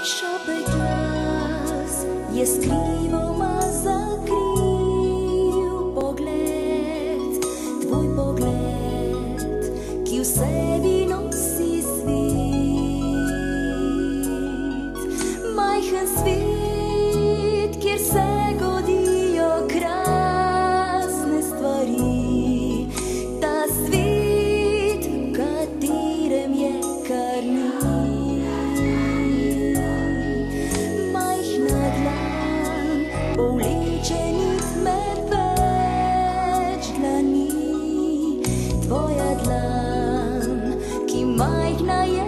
Šopek glas je skrivoma zakril pogled, tvoj pogled, ki v sebi nosi svet. Majhen svet, kjer se godijo krasne stvari, ta svet, v katerem je kar ni. Povlečenih med več dlani, tvoja dlan, ki majhna je